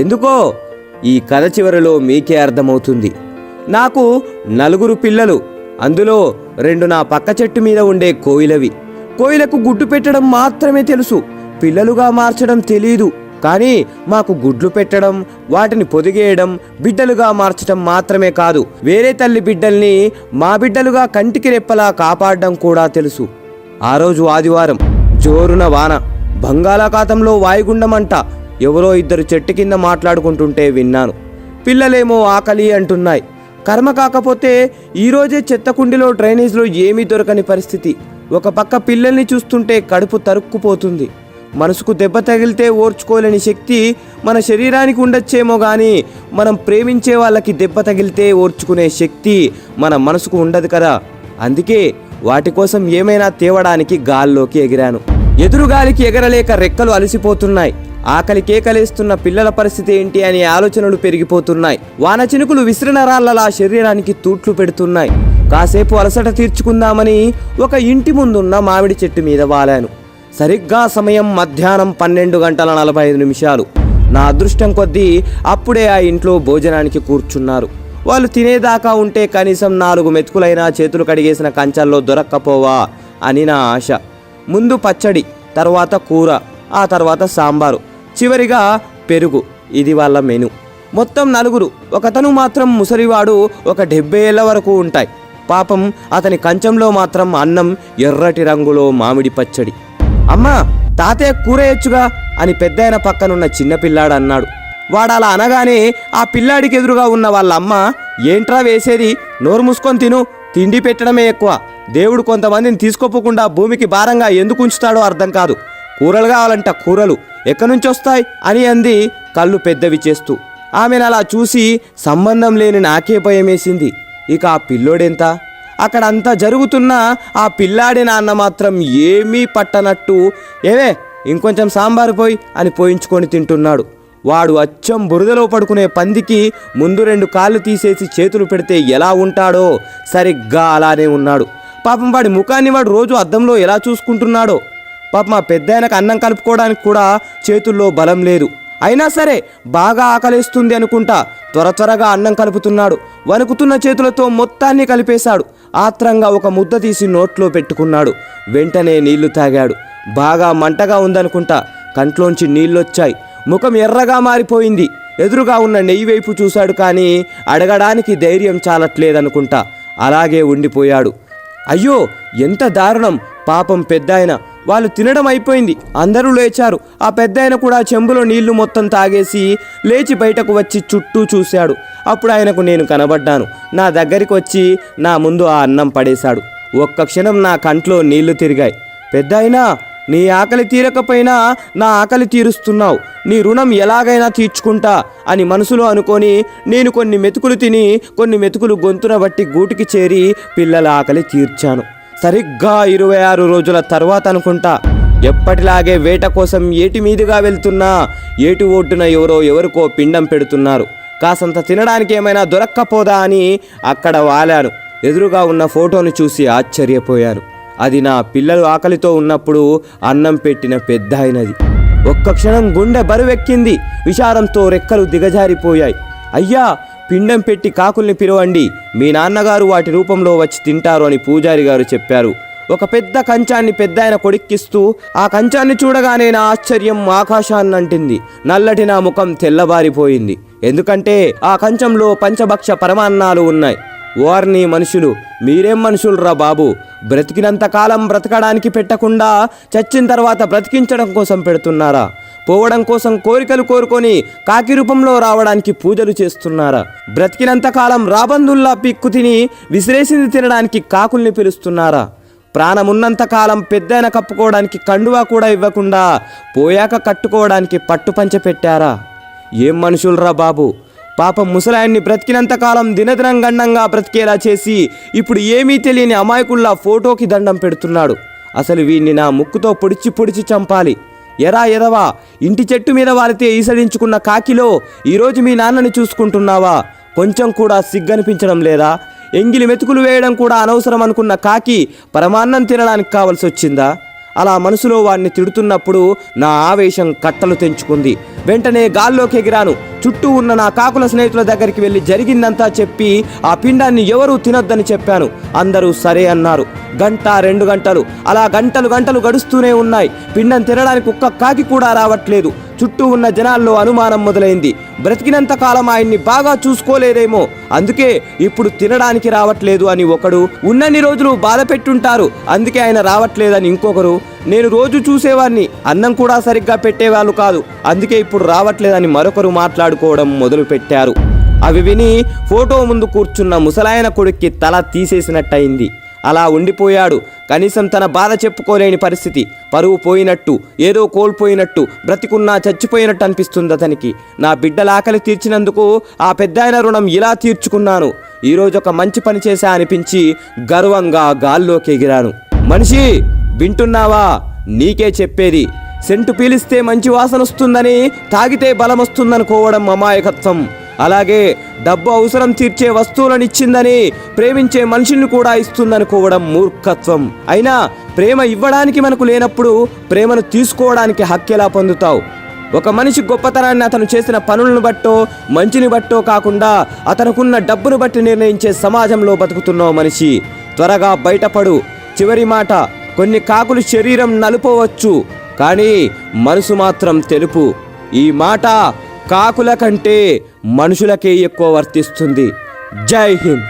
ఎందుకో ఈ కథ చివరిలో మీకే అర్థమవుతుంది. నాకు 4 పిల్లలు, అందులో 2 నా పక్క చెట్టు మీద ఉండే కోయిలవి. కోయిలకు గుడ్డు పెట్టడం మాత్రమే తెలుసు, పిల్లలుగా మార్చడం తెలీదు. కానీ మాకు గుడ్లు పెట్టడం, వాటిని పొదిగేయడం, బిడ్డలుగా మార్చడం మాత్రమే కాదు, వేరే తల్లి బిడ్డల్ని మా బిడ్డలుగా కంటికి రెప్పలా కాపాడడం కూడా తెలుసు. ఆ రోజు ఆదివారం, జోరున వాన, బంగాళాఖాతంలో వాయుగుండమంట. ఎవరో 2 చెట్టు కింద మాట్లాడుకుంటుంటే విన్నాను. పిల్లలేమో ఆకలి అంటున్నాయి. కర్మ కాకపోతే ఈరోజే చెత్తకుండిలో డ్రైనేజ్లో ఏమీ దొరకని పరిస్థితి. ఒక పక్క పిల్లల్ని చూస్తుంటే కడుపు తరుక్కుపోతుంది. మనసుకు దెబ్బ తగిలితే ఓర్చుకోలేని శక్తి మన శరీరానికి ఉండొచ్చేమో కానీ మనం ప్రేమించే వాళ్ళకి దెబ్బ తగిలితే ఓర్చుకునే శక్తి మన మనసుకు ఉండదు కదా. అందుకే వాటి కోసం ఏమైనా తేవడానికి గాల్లోకి ఎగిరాను. ఎదురుగాలికి ఎగరలేక రెక్కలు అలసిపోతున్నాయి. ఆకలి కేకలేస్తున్న పిల్లల పరిస్థితి ఏంటి అనే ఆలోచనలు పెరిగిపోతున్నాయి. వాన చినుకులు విసిరిన రాళ్లలా శరీరానికి తూట్లు పెడుతున్నాయి. కాసేపు అలసట తీర్చుకుందామని ఒక ఇంటి ముందున్న మామిడి చెట్టు మీద వాలాను. సరిగ్గా సమయం మధ్యాహ్నం 12:45. నా అదృష్టం కొద్దీ అప్పుడే ఆ ఇంట్లో భోజనానికి కూర్చున్నారు. వాళ్ళు తినేదాకా ఉంటే కనీసం 4 మెతుకులైనా చేతులు కడిగేసిన కంచాల్లో దొరక్కపోవా అని నా ఆశ. ముందు పచ్చడి, తర్వాత కూర, ఆ తర్వాత సాంబారు, చివరిగా పెరుగు. ఇది వాళ్ళ మెను. మొత్తం 4. ఒకతను మాత్రం ముసలివాడు, ఒక 70 ఏళ్ల వరకు ఉంటాయి. పాపం అతని కంచంలో మాత్రం అన్నం, ఎర్రటి రంగులో మామిడి పచ్చడి. అమ్మా, తాతయ్య కూర వేయచ్చుగా అని పెద్దాయన పక్కనున్న చిన్నపిల్లాడు అన్నాడు. వాడలా అనగానే ఆ పిల్లాడికి ఎదురుగా ఉన్న వాళ్ళ అమ్మ, ఏంట్రా వేసేది, నోరు మూసుకొని తిను, తిండి పెట్టడమే ఎక్కువ, దేవుడు కొంతమందిని తీసుకోపోకుండా భూమికి భారంగా ఎందుకు ఉంచుతాడో అర్థం కాదు, కూరలు కావాలంట కూరలు ఎక్కడి నుంచి వస్తాయి అని అంది కళ్ళు పెద్దవి చేస్తూ. ఆమెను అలా చూసి సంబంధం లేని నాకే భయమేసింది. ఇక ఆ పిల్లోడెంత? అక్కడ అంతా జరుగుతున్నా ఆ పిల్లాడి నాన్న మాత్రం ఏమీ పట్టనట్టు, ఏవే ఇంకొంచెం సాంబారు పోయి అని పోయించుకొని తింటున్నాడు. వాడు అచ్చం బురదలో పడుకునే పందికి ముందు 2 కాళ్ళు తీసేసి చేతులు పెడితే ఎలా ఉంటాడో సరిగ్గా అలానే ఉన్నాడు. పాపం వాడి ముఖాన్ని వాడు రోజు అద్దంలో ఎలా చూసుకుంటున్నాడో. పాపం మా పెద్దాయనకు అన్నం కలుపుకోవడానికి కూడా చేతుల్లో బలం లేదు. అయినా సరే బాగా ఆకలేస్తుంది అనుకుంటా త్వరగా అన్నం కలుపుతున్నాడు. వణుకుతున్న చేతులతో మొత్తాన్ని కలిపేశాడు. ఆత్రంగా ఒక ముద్ద తీసి నోట్లో పెట్టుకున్నాడు. వెంటనే నీళ్లు తాగాడు. బాగా మంటగా ఉందనుకుంటా కంట్లోంచి నీళ్ళొచ్చాయి. ముఖం ఎర్రగా మారిపోయింది. ఎదురుగా ఉన్న నెయ్యి వైపు చూశాడు కానీ అడగడానికి ధైర్యం చాలట్లేదనుకుంటా అలాగే ఉండిపోయాడు. అయ్యో ఎంత దారుణం! పాపం పెద్దాయన. వాళ్ళు తినడం అయిపోయింది, అందరూ లేచారు. ఆ పెద్దాయన కూడా చెంబులో నీళ్లు మొత్తం తాగేసి లేచి బయటకు వచ్చి చుట్టూ చూశాడు. అప్పుడు ఆయనకు నేను కనబడ్డాను. నా దగ్గరికి వచ్చి నా ముందు ఆ అన్నం పడేశాడు. ఒక్క క్షణం నా కంట్లో నీళ్లు తిరిగాయి. పెద్దాయనా, నీ ఆకలి తీరకపోయినా నా ఆకలి తీరుస్తున్నావు, నీ రుణం ఎలాగైనా తీర్చుకుంటా అని మనసులో అనుకొని నేను కొన్ని మెతుకులు తిని కొన్ని మెతుకులు గొంతున బట్టి గూటికి చేరి పిల్లల ఆకలి తీర్చాను. సరిగ్గా 26 రోజుల తర్వాత అనుకుంటా ఎప్పటిలాగే వేట కోసం ఏటి మీదుగా వెళ్తున్నా ఏటి ఒడ్డున ఎవరికో పిండం పెడుతున్నారు. కాసంత తినడానికి ఏమైనా దొరక్కపోదా అని అక్కడ వాలాను. ఎదురుగా ఉన్న ఫోటోను చూసి ఆశ్చర్యపోయాను. అది నా పిల్లలు ఆకలితో ఉన్నప్పుడు అన్నం పెట్టిన పెద్దాయనది. ఒక్క క్షణం గుండె బరువెక్కింది. విచారంతో రెక్కలు దిగజారిపోయాయి. అయ్యా, పిండం పెట్టి కాకుల్ని పిలవండి, మీ నాన్నగారు వాటి రూపంలో వచ్చి తింటారు అని పూజారి గారు చెప్పారు. ఒక పెద్ద కంచాన్ని పెద్దాయన కొడిక్కిస్తూ, ఆ కంచాన్ని చూడగానే నా ఆశ్చర్యం ఆకాశాన్నంటింది. నల్లటి నా ముఖం తెల్లబారిపోయింది. ఎందుకంటే ఆ కంచంలో పంచభక్ష పరమాన్నాలు ఉన్నాయి. ఓర్ని మనుషులు, మీరేం మనుషులురా బాబు! బ్రతికినంతకాలం బ్రతకడానికి పెట్టకుండా చచ్చిన తర్వాత బ్రతికించడం కోసం పెడుతున్నారా? పోవడం కోసం కోరికలు కోరుకొని కాకి రూపంలో రావడానికి పూజలు చేస్తున్నారా? బ్రతికినంతకాలం రాబందుల్లా పిక్కు తిని విసిరేసింది తినడానికి కాకుల్ని పిలుస్తున్నారా? ప్రాణమున్నంతకాలం పెద్దైన కప్పుకోవడానికి కండువా కూడా ఇవ్వకుండా పోయాక కట్టుకోవడానికి పట్టుపంచ పెట్టారా? ఏం మనుషులరా బాబు! పాపం ముసలాయన్ని బ్రతికినంతకాలం దినదినం గండంగా బ్రతికేలా చేసి ఇప్పుడు ఏమీ తెలియని అమాయకుల్లా ఫోటోకి దండం పెడుతున్నాడు. అసలు వీణ్ణి నా ముక్కుతో పొడిచి చంపాలి. ఎరా ఎదవా, ఇంటి చెట్టు మీద వాలితే ఈసడించుకున్న కాకిలో ఈరోజు మీ నాన్నని చూసుకుంటున్నావా? కొంచెం కూడా సిగ్గనిపించడం లేదా? ఎంగిలి మెతుకులు వేయడం కూడా అనవసరం అనుకున్న కాకి పరమాన్నం తినడానికి కావలసి వచ్చిందా? అలా మనసులో వాడిని తిడుతున్నప్పుడు నా ఆవేశం కట్టలు తెంచుకుంది. వెంటనే గాల్లోకి ఎగిరాను. చుట్టూ ఉన్న నా కాకుల స్నేహితుల దగ్గరికి వెళ్ళి జరిగిందంతా చెప్పి ఆ పిండాన్ని ఎవరూ తినొద్దని చెప్పాను. అందరూ సరే అన్నారు. గంట 2 గంటలు అలా గంటలు గడుస్తూనే ఉన్నాయి. పిండం తినడానికి ఒక్క కాకి కూడా రావట్లేదు. చుట్టూ ఉన్న జనాల్లో అనుమానం మొదలైంది. బ్రతికినంత కాలం ఆయన్ని బాగా చూసుకోలేదేమో, అందుకే ఇప్పుడు తినడానికి రావట్లేదు అని ఒకడు, ఉన్నన్ని రోజులు బాధ పెట్టుంటారు అందుకే ఆయన రావట్లేదని ఇంకొకరు, నేను రోజు చూసేవాడిని అన్నం కూడా సరిగ్గా పెట్టేవాళ్ళు కాదు అందుకే ఇప్పుడు రావట్లేదని మరొకరు మాట్లాడుకోవడం మొదలు పెట్టారు. అవి విని ఫోటో ముందు కూర్చున్న ముసలాయన కొడుక్కి తల తీసేసినట్టయింది. అలా ఉండిపోయాడు. కనీసం తన బాధ చెప్పుకోలేని పరిస్థితి. పరువు పోయినట్టు, ఏదో కోల్పోయినట్టు, బ్రతికున్నా చచ్చిపోయినట్టు అనిపిస్తుంది అతనికి. నా బిడ్డల ఆకలి తీర్చినందుకు ఆ పెద్దాయన రుణం ఇలా తీర్చుకున్నాను. ఈరోజు ఒక మంచి పని చేశా అనిపించి గర్వంగా గాల్లోకి ఎగిరాను. మనిషి వింటున్నావా? నీకే చెప్పేది. సెంటు పీలిస్తే మంచి వాసన వస్తుందని, తాగితే బలం వస్తుందనుకోవడం అమాయకత్వం. అలాగే డబ్బు అవసరం తీర్చే వస్తువులను ఇచ్చిందని ప్రేమించే మనిషిని కూడా ఇస్తుందనుకోవడం మూర్ఖత్వం. అయినా ప్రేమ ఇవ్వడానికి మనకు లేనప్పుడు ప్రేమను తీసుకోవడానికి హక్కెలా పొందుతావు? ఒక మనిషి గొప్పతనాన్ని అతను చేసిన పనులను బట్టో మంచిని బట్టో కాకుండా అతనుకున్న డబ్బును బట్టి నిర్ణయించే సమాజంలో బతుకుతున్నావు మనిషి. త్వరగా బయటపడు. చివరి మాట, కొన్ని కాకులు శరీరం నలుపవచ్చు కానీ మనసు మాత్రం తెలుపు. ఈ మాట కాకుల కంటే మనుషులకే ఎక్కువ వర్తిస్తుంది. జై హింద్.